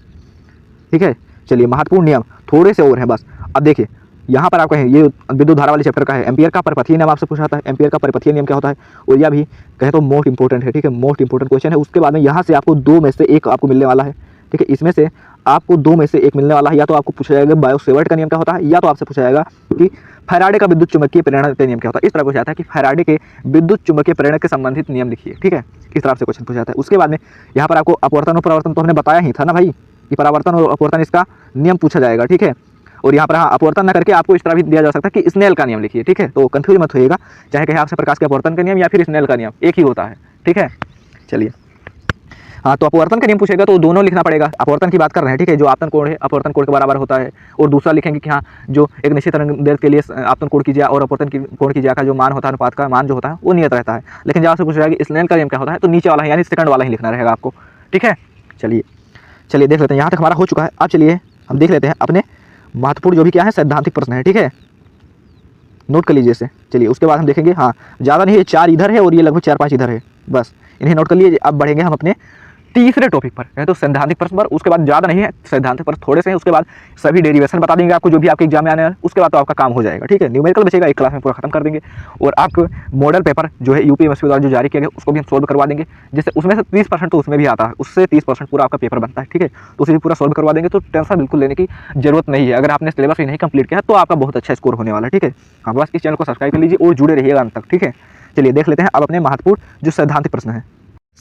ठीक है। चलिए महत्वपूर्ण नियम थोड़े से और हैं बस। अब देखिए यहाँ पर आपका है, ये विद्युत धारा वाले चैप्टर का है। एम्पियर का परिपथीय नियम आपसे पूछा जाता है, एम्पियर का परिपथीय नियम क्या होता है, और यह भी कहे तो मोस्ट इंपॉर्टेंट है, ठीक है, मोस्ट इंपॉर्टेंट क्वेश्चन है। उसके बाद में यहाँ से आपको 2 में से 1 आपको मिलने वाला है, ठीक है, इसमें से आपको 2 में से 1 मिलने वाला है। या तो आपको पूछा जाएगा बायो-सेवर्ट का नियम क्या होता है, या तो आपसे पूछा जाएगा कि फैराडे का विद्युत चुम्बकीय प्रेरण का नियम क्या होता है। इस तरह पूछा जाता है कि फैराडे के विद्युत चुम्बकीय प्रेरण के संबंधित नियम लिखिए, ठीक है, इस तरह से क्वेश्चन पूछा जाता है। उसके बाद में यहाँ पर आपको अपवर्तन और परावर्तन तो हमने बताया ही था ना भाई, कि परावर्तन और अपवर्तन इसका नियम पूछा जाएगा, ठीक है। और यहाँ पर हाँ, अपवर्तन न करके आपको इस तरह भी दिया जा सकता है कि स्नेल का नियम लिखिए, ठीक है। तो कंफ्यूज मत होइएगा, चाहे कहे आपसे प्रकाश के अपवर्तन का नियम या फिर स्नेल का नियम, एक ही होता है, ठीक है। चलिए हाँ, तो अपवर्तन का नियम पूछेगा तो दोनों लिखना पड़ेगा। अपवर्तन की बात कर रहे हैं, ठीक है, जो आपतन कोण है अपवर्तन कोण के बराबर होता है। और दूसरा लिखेंगे कि हाँ, जो एक निश्चित तरंगदैर्घ्य के लिए आपतन कोण की ज्या और अपवर्तन की कोण की ज्या का जो मान होता है, अनुपात का मान जो होता है वो नियत रहता है। लेकिन जब आपसे पूछा जाएगा कि स्नेल का नियम क्या होता है, तो नीचे वाला है यानी सेकंड वाला ही लिखना रहेगा आपको, ठीक है। चलिए देख लेते हैं, यहाँ तक हमारा हो चुका है। अब चलिए हम देख लेते हैं अपने महत्वपूर्ण जो भी क्या है सैद्धांतिक प्रश्न है, ठीक है, नोट कर लीजिए इसे। चलिए उसके बाद हम देखेंगे, हाँ ज़्यादा नहीं, ये 4 इधर है और ये लगभग 4-5 इधर है, बस इन्हें नोट कर लीजिए। अब बढ़ेंगे हम अपने तीसरे टॉपिक पर, है तो सैद्धांतिक प्रश्न पर। उसके बाद ज़्यादा नहीं है, सैद्धांतिक प्रश्न थोड़े से हैं। उसके बाद सभी डेरिवेशन बता देंगे आपको जो भी आपके एग्जाम में आने वाले, उसके बाद तो आपका काम हो जाएगा, ठीक है। न्यूमेरिकल बचेगा, एक क्लास में पूरा खत्म कर देंगे। और आपको मॉडल पेपर जो है यूपीएससी द्वारा जो जारी किया गया उसको भी हम सोल्व करवा देंगे, जिससे उसमें से 30% तो उसमें भी आता है, उससे 30% पूरा आपका पेपर बनता है, ठीक है। तो उसे भी पूरा सोल्व करवा देंगे, तो टेंशन बिल्कुल लेने की जरूरत नहीं है। अगर आपने सिलेबस ही नहीं कंप्लीट किया तो आपका बहुत अच्छा स्कोर होने वाला है, ठीक है। हाँ, बस इस चैनल को सब्सक्राइब कर लीजिए और जुड़े रहिएगा अंत तक, ठीक है। चलिए देख लेते हैं अब अपने महत्वपूर्ण जो सैद्धांतिक प्रश्न है।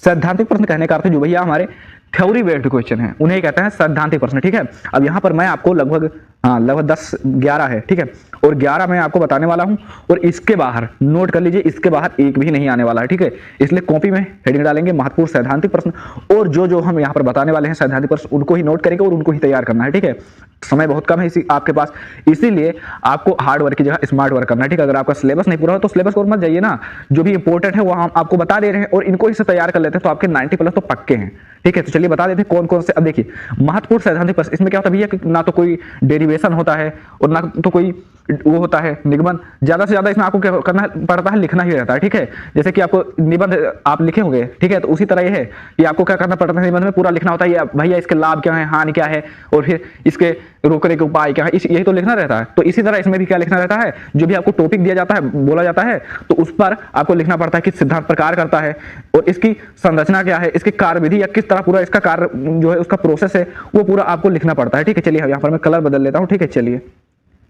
सैद्धांतिक प्रश्न कहने का अर्थ जो भैया हमारे थ्योरी बेस्ड क्वेश्चन है उन्हें कहते हैं सैद्धांतिक प्रश्न, ठीक है। अब यहाँ पर मैं आपको लगभग 10-11 है, ठीक है, और 11 मैं आपको बताने वाला हूँ। और इसके बाहर नोट कर लीजिए, इसके बाहर एक भी नहीं आने वाला है, ठीक है। इसलिए कॉपी में हेडिंग डालेंगे महत्वपूर्ण सैद्धांतिक प्रश्न, और जो हम यहाँ पर बताने वाले हैं सैद्धांतिक प्रश्न उनको ही नोट करेंगे और उनको ही तैयार करना है, ठीक है। समय बहुत कम है इसी आपके पास, इसीलिए आपको हार्ड वर्क की जगह स्मार्ट वर्क करना है, ठीक है। अगर आपका सिलेबस नहीं पूरा हो तो सिलेबस को मत जाइए ना, जो भी इंपॉर्टेंट है वो हम आपको बता दे रहे हैं और इनको इससे तैयार कर लेते हैं तो आपके 90+ तो पक्के हैं, ठीक है। तो चलिए बता देते हैं कौन कौन से। अब देखिए महत्वपूर्ण सैद्धांतिक प्रश्न, इसमें क्या होता है भैया कि ना तो कोई डेरिवेशन होता है और ना तो कोई वो होता है निगमन। ज्यादा से ज्यादा इसमें आपको क्या करना पड़ता है, लिखना ही रहता है, ठीक है। जैसे कि आपको निबंध आप लिखे होंगे, ठीक है, तो उसी तरह ये है कि आपको क्या करना पड़ता है, निबंध में पूरा लिखना होता है भैया इसके लाभ क्या है, हानि क्या है, और फिर इसके रोकने के उपाय क्या है, यही तो लिखना रहता है। तो इसी तरह इसमें भी क्या लिखना रहता है, जो भी आपको टॉपिक दिया जाता है, बोला जाता है, तो उस पर आपको लिखना पड़ता है कि सिद्धांत प्रकार करता है और इसकी संरचना क्या है, इसकी कार्यविधि या किस तरह पूरा इसका कार्य जो है उसका प्रोसेस है वो पूरा आपको लिखना पड़ता है, ठीक है। चलिए यहाँ पर मैं कलर बदल लेता हूँ, ठीक है, चलिए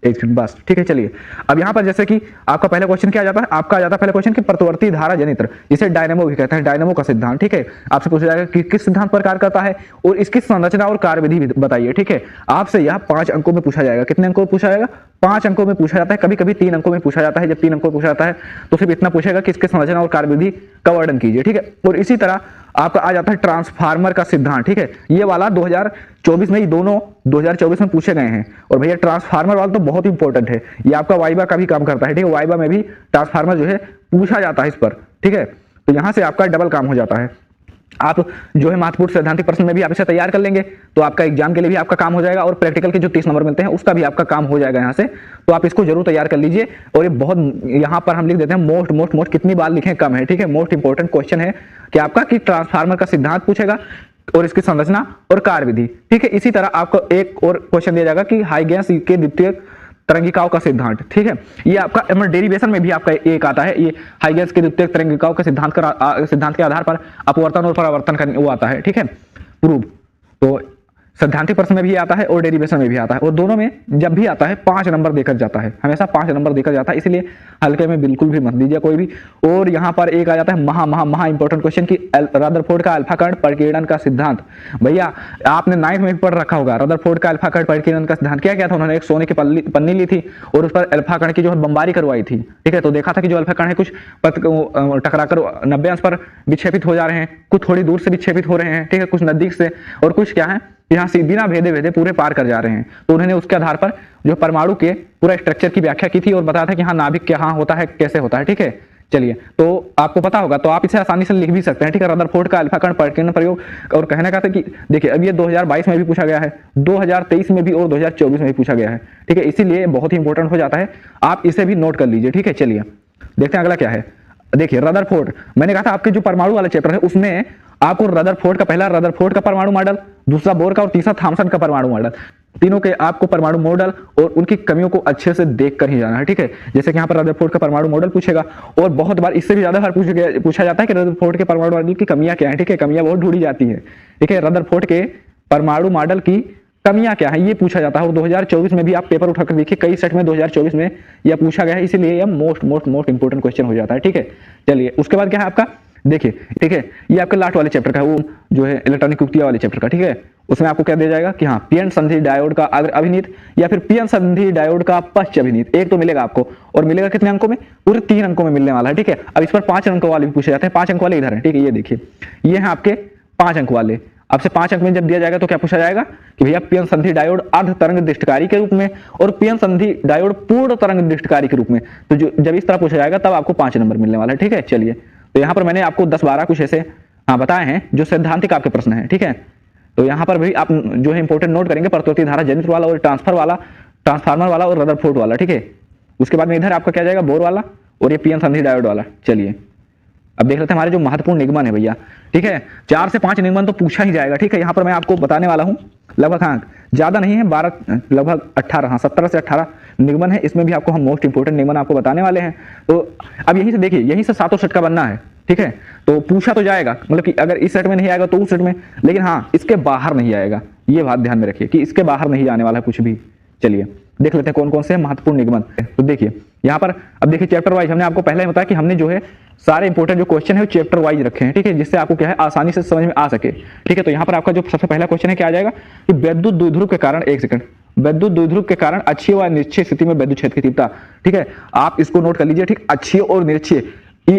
एक सेकंड बस, ठीक है। चलिए अब यहाँ पर जैसे कि आपका पहला क्वेश्चन क्या आ जाता है, आपका आ जाता है पहला क्वेश्चन कि प्रतिवर्ती धारा जनित्र, इसे डायनेमो भी कहते हैं, डायनेमो का सिद्धांत, ठीक है। आपसे पूछा जाएगा कि किस सिद्धांत पर कार्य करता है और इसकी संरचना और कार्यविधि भी बताइए, ठीक है। आपसे यह 5 अंकों में पूछा जाएगा। कितने अंकों में पूछा जाएगा, 5 अंकों में पूछा जाता है, कभी कभी 3 अंकों में पूछा जाता है। जब 3 अंकों में पूछा जाता है तो सिर्फ इतना पूछेगा कि इसके संरचना और कार्यविधि का वर्णन कीजिए, ठीक है। और इसी तरह आपका आ जाता है ट्रांसफार्मर का सिद्धांत, ठीक है। ये वाला 2024 में, ये दोनों 2024 में पूछे गए हैं। और भैया ट्रांसफार्मर वाला तो बहुत इंपॉर्टेंट है, ये आपका वाइबा का भी काम करता है, ठीक है। वाइबा में भी ट्रांसफार्मर जो है पूछा जाता है इस पर, ठीक है। तो यहाँ से आपका डबल काम हो जाता है। आप जो है महत्वपूर्ण सैद्धांतिक प्रश्न में भी आप इसे तैयार कर लेंगे तो आपका एग्जाम के लिए भी आपका काम हो जाएगा और प्रैक्टिकल के जो 30 नंबर मिलते हैं उसका भी आपका काम हो जाएगा यहाँ से। तो आप इसको जरूर तैयार कर लीजिए। और ये बहुत, यहाँ पर हम लिख देते हैं मोस्ट, कितनी बार लिखें कम है, ठीक है। मोस्ट इंपॉर्टेंट क्वेश्चन है कि आपका कि ट्रांसफार्मर का सिद्धांत पूछेगा और इसकी संरचना और कार्यविधि, ठीक है। इसी तरह आपको एक और क्वेश्चन दिया जाएगा कि हाई गैस के द्वितीय तरंगिकाओं का सिद्धांत, ठीक है। ये आपका डेरिवेशन में भी आपका एक आता है, ये हाइगेंस के द्वितीयक तरंगिकाओं के सिद्धांत के आधार पर अपवर्तन और परावर्तन का वो आता है, ठीक है, प्रूफ। तो सैद्धांतिक प्रश्न में भी आता है और डेरिवेशन में भी आता है, और दोनों में जब भी आता है 5 नंबर देकर जाता है, हमेशा 5 नंबर देकर जाता है, इसलिए हल्के में बिल्कुल भी मत दीजिए कोई भी। और यहाँ पर एक आ जाता है महा इंपॉर्टेंट क्वेश्चन की रदरफोर्ड का अल्फा कण परिकीर्णन का सिद्धांत। भैया आपने 9th में भी पढ़ रखा होगा, रदरफोर्ड का अल्फा कण परिकीर्णन का सिद्धांत क्या था, उन्होंने एक सोने की पन्नी ली थी और उस पर अल्फा कण की जो है बमबारी करवाई थी, ठीक है। तो देखा था कि जो अल्फा कण है कुछ टकराकर 90 अंश पर विक्षेपित हो जा रहे हैं, कुछ थोड़ी दूर से विक्षेपित हो रहे हैं, ठीक है, कुछ नजदीक से, और कुछ क्या है यहाँ से बिना भेदे पूरे पार कर जा रहे हैं। तो उन्होंने उसके आधार पर जो परमाणु के पूरा स्ट्रक्चर की व्याख्या की थी और बताया था कि हाँ नाभिक क्या होता है, कैसे होता है, ठीक है। चलिए, तो आपको पता होगा, तो आप इसे आसानी से लिख भी सकते हैं, ठीक है। रदरफोर्ड का अल्फा कण परिकीर्णन प्रयोग, और कहने का था कि देखिए अब ये 2022 में भी पूछा गया है, 2023 में भी और 2024 में भी पूछा गया है, ठीक है, इसीलिए बहुत ही इंपॉर्टेंट हो जाता है, आप इसे भी नोट कर लीजिए, ठीक है। चलिए देखते हैं अगला क्या है। देखिए रदरफोर्ड, मैंने कहा था आपके जो परमाणु वाला चैप्टर है उसमें आपको रदरफोर्ड का, पहला रदरफोर्ड का परमाणु मॉडल, दूसरा बोर का और तीसरा थॉमसन का परमाणु मॉडल, तीनों के आपको परमाणु मॉडल और उनकी कमियों को अच्छे से देख कर ही जाना है, ठीक है। जैसे कि यहाँ पर रदरफोर्ड का परमाणु मॉडल पूछेगा, और बहुत बार इससे भी ज्यादा बार पूछा जाता है कि रदरफोर्ड के परमाणु मॉडल की कमियां क्या है, ठीक है, कमियां बहुत ढूंढी जाती है, ठीक है। रदरफोर्ड के परमाणु मॉडल की कमियां क्या है ये पूछा जाता है, और 2024 में भी आप पेपर उठाकर देखिए, कई सेट में 2024 में यह पूछा गया है, इसीलिए यह मोस्ट इंपोर्टेंट क्वेश्चन हो जाता है, ठीक है। चलिए उसके बाद क्या है आपका, देखिए, ठीक है, ये आपके लास्ट वाले चैप्टर का है, वो जो है इलेक्ट्रॉनिक युक्तियां वाले चैप्टर का, ठीक है। उसमें आपको क्या दिया जाएगा कि हाँ पीएन संधि डायोड का अभिनीत या फिर पीएन संधि डायोड का पश्च अभिनीत, एक तो मिलेगा आपको, और मिलेगा कितने अंकों में, पूरे 3 अंकों में मिलने वाला है, ठीक है। अब इस पर 5 अंकों वाले भी पूछे जाते हैं, 5 अंक वाले इधर है, ठीक है, ये देखिए ये है आपके 5 अंक वाले। आपसे 5 अंक में जब दिया जाएगा तो क्या पूछा जाएगा कि भैया पीएन संधि डायोड अर्ध तरंग दृष्टिकारी के रूप में और पीएन संधि डायोड पूर्ण तरंग दृष्टिकारी के रूप में, तो जब इस तरह पूछा जाएगा तब आपको 5 नंबर मिलने वाला है, ठीक है। चलिए, तो यहाँ पर मैंने आपको 10-12 कुछ ऐसे बताए हैं जो सैद्धांतिक आपके प्रश्न हैं, ठीक है। तो यहाँ पर भी आप जो है इंपॉर्टेंट नोट करेंगे, प्रतिवर्ती धारा जनित्र वाला और ट्रांसफार्मर वाला और रदरफोर्ड वाला, ठीक है। उसके बाद में इधर आपका क्या जाएगा, बोर वाला और ये पीएन संधि डायोड वाला। चलिए अब देख लेते हैं हमारे जो महत्वपूर्ण निगमन है भैया, ठीक है। 4 से 5 निगमन तो पूछा ही जाएगा, ठीक है। यहाँ पर मैं आपको बताने वाला हूँ लगभग, हाँ ज्यादा नहीं है, 12 लगभग 18, हाँ 17 से 18 निगमन है, इसमें भी आपको हम मोस्ट इंपोर्टेंट निगमन आपको बताने वाले हैं। तो अब यहीं से देखिए, यहीं से 7 सेट का बनना है, ठीक है। तो पूछा तो जाएगा, मतलब कि अगर इस सेट में नहीं आएगा तो उस सेट में, लेकिन हाँ इसके बाहर नहीं आएगा, ये बात ध्यान में रखिए कि इसके बाहर नहीं आने वाला है कुछ भी। चलिए देख लेते हैं कौन कौन से महत्वपूर्ण निगमन। तो देखिए यहाँ पर अब देखिए चैप्टर वाइज, हमने आपको पहले ही बताया कि हमने जो है सारे इंपोर्टेंट जो क्वेश्चन है वो चैप्टर वाइज रखे हैं, ठीक है, जिससे आपको क्या है आसानी से समझ में आ सके, ठीक है। तो यहाँ पर आपका जो सबसे पहला क्वेश्चन है क्या आ जाएगा कि विद्युत द्विध्रुव के कारण, एक सेकंड, विद्युत द्विध्रुव के कारण अक्षीय व निरक्षीय स्थिति में विद्युत क्षेत्र की तीव्रता, ठीक है, आप इसको नोट कर लीजिए, ठीक। अक्षीय और निरक्षीय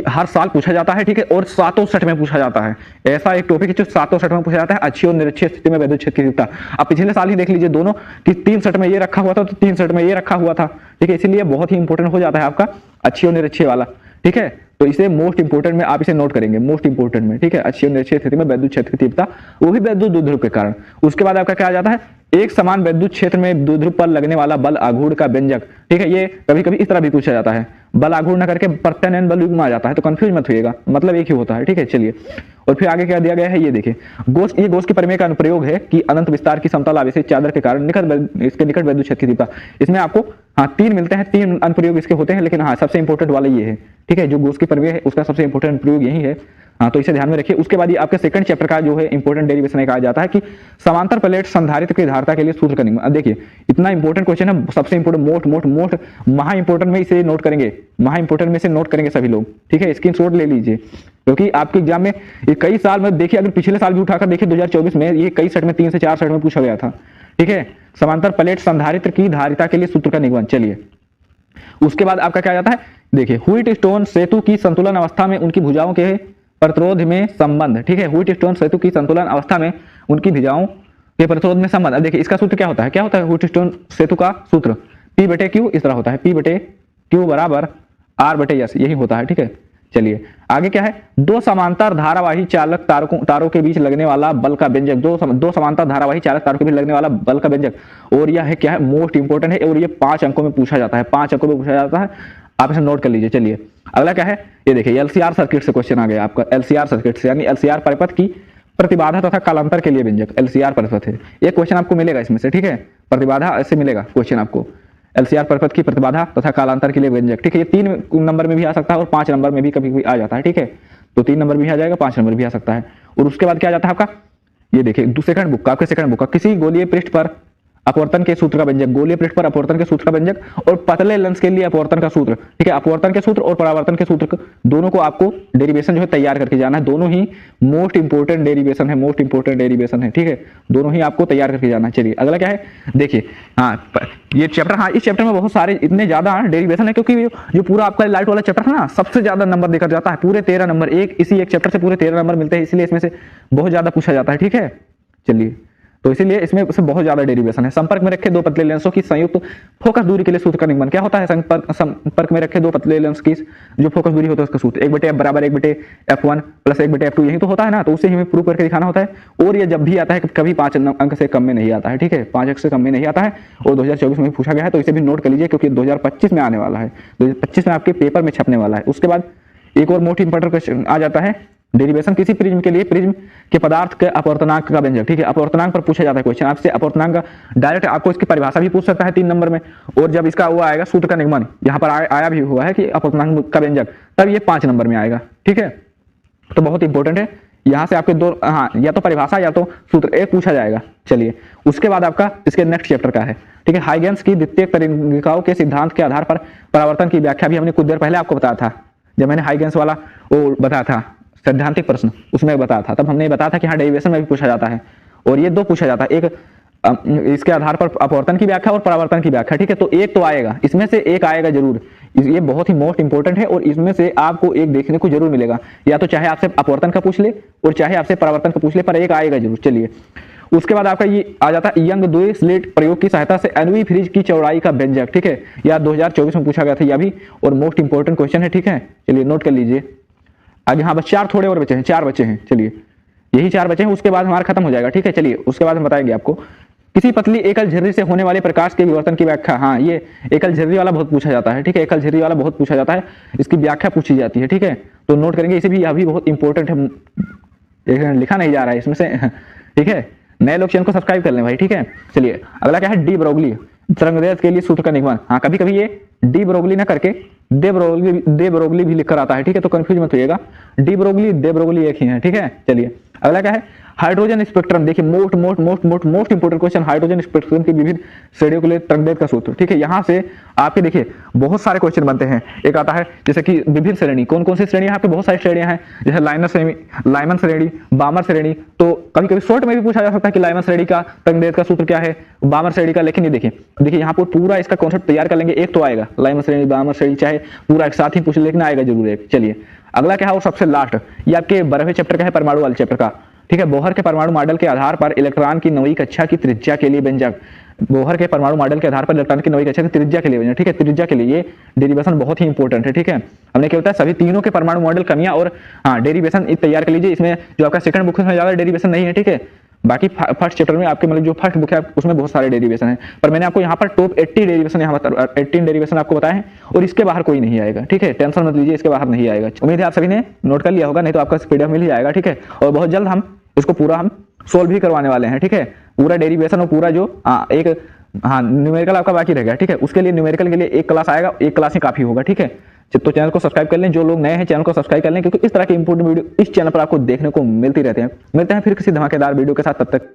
हर साल पूछा जाता है, ठीक है, और 7 सेट में पूछा जाता है। ऐसा एक टॉपिक है जो 7 सेट में पूछा जाता है, अक्षीय और निरक्षीय स्थिति में विद्युत क्षेत्र की तीव्रता। अब पिछले साल ही देख लीजिए दोनों कि 3 सेट में ये रखा हुआ था तो 3 सेट में ये रखा हुआ था, ठीक है, इसीलिए बहुत ही इंपॉर्टेंट हो जाता है आपका अक्षीय और निरक्षीय वाला, ठीक है। तो इसे मोस्ट इंपोर्टेंट में आप इसे नोट करेंगे, मोस्ट इंपोर्टेंट में, ठीक है। अक्षीय और निरक्षीय स्थिति में विद्युत क्षेत्र की तीव्रता, वो भी विद्युत द्विध्रुव के कारण। उसके बाद आपका क्या आ जाता है, एक समान विद्युत क्षेत्र में द्विध्रुव पर लगने वाला बल आघूर्ण का व्यंजक, ठीक है। ये कभी कभी इस तरह भी पूछा जाता है, बल आघूर्ण न करके प्रत्यानयन बल युग्म आ जाता है, तो कंफ्यूज मत होइएगा, मतलब एक ही होता है, ठीक है। चलिए और फिर आगे क्या दिया गया है, ये देखिए ये गोस की प्रमेय का अनुप्रयोग है कि अनंत विस्तार की समतल आवेशित चादर के कारण इसके निकट विद्युत क्षेत्र की तीव्रता। इसमें आपको हाँ 3 मिलते हैं, 3 अनुप्रयोग इसके होते हैं, लेकिन हाँ सबसे इंपॉर्टेंट वाला ये है, ठीक है, जो गोस की प्रमेय है उसका सबसे इंपॉर्टेंट अनुप्रयोग यही है, हाँ तो इसे ध्यान में रखिए। उसके बाद ये आपके सेकंड चैप्टर का जो है इंपॉर्टेंट डेरिवेशन है, कहा जाता है कि समांतर प्लेट संधारित्र की धारिता के लिए सूत्र का निगमन। अब देखिए इतना इंपॉर्टेंट क्वेश्चन है, सबसे इंपॉर्टेंट मोस्ट महा इंपॉर्टेंट में इसे नोट करेंगे, महा इंपॉर्टेंट में से नोट करेंगे सभी लोग, ठीक है, स्क्रीनशॉट ले लीजिए, क्योंकि आपके एग्जाम में ये कई साल में देखिए, अगर पिछले साल भी उठाकर देखिए 2024 में ये कई सेट में 3 से 4 सेट में पूछा गया था, ठीक है। समांतर प्लेट संधारित्र की धारिता के लिए सूत्र का निगमन। चलिए उसके बाद आपका क्या जाता है, देखिए व्हीट स्टोन सेतु की संतुलन अवस्था में उनकी भुजाओं के प्रतिरोध में संबंध, ठीक है, व्हीट स्टोन सेतु की संतुलन अवस्था में उनकी भुजाओं के प्रतिरोध में संबंध। देखिए इसका सूत्र क्या होता है, व्हीट स्टोन सेतु का सूत्र P/Q इस तरह होता है, P/Q बराबर R/S, यही होता है, ठीक है। चलिए आगे क्या है, 2 समांतर धारावाही चालक तारों के बीच लगने वाला बल का व्यंजक, दो समांतर धारावाही चालक तारों के बीच लगने वाला बल का व्यंजक, और यह है क्या है, मोस्ट इंपोर्टेंट है, और ये 5 अंकों में पूछा जाता है, 5 अंकों में पूछा जाता है, आप इसे नोट कर लीजिए। चलिए अगला क्या है, ये देखिए एलसीआर सर्किट से क्वेश्चन आ गया आपका, एलसीआर सर्किट से, यानी एलसीआर परिपथ की प्रतिबाधा तथा कालांतर के लिए व्यंजक, एलसीआर परिपथ है, एक क्वेश्चन आपको मिलेगा इसमें से, ठीक है, प्रतिबाधा ऐसे मिलेगा क्वेश्चन आपको, LCR परपथ की प्रतिबाधा तथा कालांतर के लिए व्यंजक, ठीक है। ये 3 नंबर में भी आ सकता है और 5 नंबर में भी कभी कभी आ जाता है, ठीक है। तो 3 नंबर भी आ जाएगा, 5 नंबर भी आ सकता है। और उसके बाद क्या आ जाता है आपका, ये देखिए सेकंड बुक का, आपके सेकंड बुक का, किसी गोलीय पृष्ठ पर अपवर्तन के सूत्र का व्यंजक, गोलीय पृष्ठ पर अपवर्तन के सूत्र का व्यंजक और पतले लेंस के लिए अपवर्तन का सूत्र, ठीक है। अपवर्तन के सूत्र और परावर्तन के सूत्र दोनों को आपको डेरिवेशन जो है तैयार करके जाना है। दोनों ही मोस्ट इंपोर्टेंट डेरिवेशन है, मोस्ट इंपोर्टेंट डेरिवेशन है, ठीक है। दोनों ही आपको तैयार करके जाना है। चलिए अगला क्या है, देखिए हाँ ये चैप्टर, हाँ इस चैप्टर में बहुत सारे इतने ज्यादा डेरिवेशन है, क्योंकि जो पूरा आपका लाइट वाला चैप्टर है ना, सबसे ज्यादा नंबर देखा जाता है, पूरे 13 नंबर इसी एक चैप्टर से पूरे 13 नंबर मिलते हैं, इसलिए इसमें से बहुत ज्यादा पूछा जाता है, ठीक है। चलिए तो इसीलिए इसमें से बहुत ज्यादा डेरिवेशन है। संपर्क में रखे 2 पतले लेंसों की संयुक्त फोकस दूरी के लिए सूत्र का निगमन क्या होता है। संपर्क में रखे 2 पतले लेंस की जो फोकस दूरी होता है उसका सूत्र 1/f बराबर 1/f1 प्लस 1/f2, यही तो होता है ना। तो उसे हमें प्रूव करके दिखाना होता है। और ये जब भी आता है कभी 5 अंक से कम में नहीं आता है, ठीक है, 5 अंक से कम में नहीं आता है। और 2024 में भी पूछा गया है, तो इसे भी नोट कर लीजिए, क्योंकि 2025 में आने वाला है, 2025 में आपके पेपर में छपने वाला है। उसके बाद एक और मोस्ट इंपॉर्टेंट क्वेश्चन आ जाता है, डेरिवेशन किसी प्रिज्म के लिए प्रिज्म के पदार्थ के अपवर्तनांक का व्यंजक, ठीक है। अपवर्तनांक पर पूछा जाता है क्वेश्चन आपसे। अपवर्तनांक का डायरेक्ट आपको इसकी परिभाषा भी पूछ सकता है 3 नंबर में, और जब इसका हुआ आएगा सूत्र का निगमन, यहाँ पर आया भी हुआ है कि अपवर्तनांक का व्यंजक, तब ये 5 नंबर में आएगा, ठीक है। तो बहुत इंपॉर्टेंट है। यहाँ से आपके 2 हाँ या तो परिभाषा या तो सूत्र एक पूछा जाएगा। चलिए उसके बाद आपका इसके नेक्स्ट चैप्टर का है, ठीक है। हाइगेंस की द्वितीयक तरंगिकाओं के सिद्धांत के आधार पर परावर्तन की व्याख्या भी हमने कुछ देर पहले आपको बताया था, जब मैंने हाइगेंस वाला वो बताया था सैद्धांतिक प्रश्न, उसमें बताया था, तब हमने बताया था कि हाँ डेरिवेशन में भी पूछा जाता है। और ये 2 पूछा जाता है, एक इसके आधार पर अपवर्तन की व्याख्या और परावर्तन की व्याख्या, ठीक है। तो एक तो आएगा, इसमें से एक आएगा जरूर, ये बहुत ही मोस्ट इंपॉर्टेंट है। और इसमें से आपको एक देखने को जरूर मिलेगा, या तो चाहे आपसे अपवर्तन का पूछ ले और चाहे आपसे परावर्तन का पूछ ले, पर एक आएगा जरूर। चलिए उसके बाद आपका ये आ जाता है यंग द्वि स्लिट प्रयोग की सहायता से एनवी फ्रिज की चौड़ाई का व्यंजक, ठीक है। या 2024 में पूछा गया था यह भी, और मोस्ट इंपॉर्टेंट क्वेश्चन है, ठीक है। चलिए नोट कर लीजिए आगे। हाँ बस 4 थोड़े और बचे हैं, 4 बचे हैं। चलिए यही 4 बचे हैं, उसके बाद हमारा खत्म हो जाएगा, ठीक है। चलिए उसके बाद हम बताएंगे आपको किसी पतली एकल झिर्री से होने वाले प्रकाश के विवर्तन की व्याख्या। हाँ ये एकल झिर्री वाला बहुत पूछा जाता है, ठीक है। एकल झिर्री वाला बहुत पूछा जाता है, इसकी व्याख्या पूछी जाती है, ठीक है। तो नोट करेंगे इसे भी, यह भी बहुत इंपॉर्टेंट है, लिखा नहीं जा रहा है इसमें से, ठीक है। नए लोग चैनल को सब्सक्राइब कर लें भाई, ठीक है। चलिए अगला क्या है, डी ब्रोगली तरंगदैर्घ्य के लिए सूत्र का निगमन। हाँ कभी कभी ये डी ब्रोगली ना करके दे ब्रोगली भी लिखकर आता है, ठीक है। तो कंफ्यूज मत होइएगा, डी ब्रोगली दे ब्रोगली एक ही है, ठीक है। चलिए अगला क्या है, हाइड्रोजन स्पेक्ट्रम। देखिए most important question, hydrogen spectrum की विभिन्न श्रेणियों के लिए तरंगदैर्घ्य का सूत्र, ठीक है। यहाँ से आपके देखिए बहुत सारे क्वेश्चन बनते हैं। एक आता है जैसे कि विभिन्न श्रेणी, कौन कौन सी श्रेणी, यहाँ पे बहुत सारी श्रेणियां हैं, जैसे लाइमन श्रेणी, बामर श्रेणी। तो कभी कभी शॉर्ट में भी पूछा जा सकता है कि लाइमन श्रेणी का तरंगदैर्घ्य का सूत्र क्या है, बामर श्रेणी का। लेकिन ये देखिए यहाँ पर पूरा इसका कॉन्सेप्ट तैयार कर लेंगे, एक तो आएगा लाइमन श्रेणी, बामर श्रेणी, चाहे पूरा एक साथ ही पूछ, लेकिन आएगा जरूर एक। चलिए अगला क्या है, और सबसे लास्ट, ये आपके 12वें चैप्टर का है, परमाणु वाले चैप्टर का, ठीक है। बोहर के परमाणु मॉडल के आधार पर इलेक्ट्रॉन की 9वीं कक्षा की त्रिज्या के लिए व्यंजक। बोहर के परमाणु मॉडल के आधार पर इलेक्ट्रॉन की 9वीं कक्षा की त्रिज्या के लिए व्यंजक, ठीक है। त्रिज्या के लिए ये डेरिवेशन बहुत ही इंपॉर्टेंट है, ठीक है। हमने क्या होता है सभी तीनों के परमाणु मॉडल, कमियां और हाँ डेरिवेशन तैयार कर लीजिए। इसमें जो आपका सेकंड बुक में ज्यादा डेरिवेशन नहीं है, ठीक है। बाकी फर्स्ट चैप्टर में आपके मतलब जो फर्स्ट बुक है उसमें बहुत सारे डेरिवेशन है, पर मैंने आपको यहाँ पर टॉप 80 डेरिवेशन, यहाँ 18 डेरिवेशन आपको बताए हैं, और इसके बाहर कोई नहीं आएगा, ठीक है। टेंशन मत लीजिए, इसके बाहर नहीं आएगा। उम्मीद है आप सभी ने नोट कर लिया होगा, नहीं तो आपका पीडीएफ मिल ही जाएगा, ठीक है। और बहुत जल्द हम इसको पूरा हम सोल्व भी करवाने वाले हैं, ठीक है। पूरा डेरिवेशन और पूरा जो एक न्यूमेरिकल आपका बाकी रह गया, ठीक है। उसके लिए न्यूमेरिकल के लिए एक क्लास आएगा, एक क्लास ही काफी होगा, ठीक है। तो चैनल को सब्सक्राइब कर लें, जो लोग नए हैं चैनल को सब्सक्राइब कर लें, क्योंकि इस तरह के इंपोर्टेंट वीडियो इस चैनल पर आपको देखने को मिलती रहते हैं। मिलते हैं फिर किसी धमाकेदार वीडियो के साथ, तब तक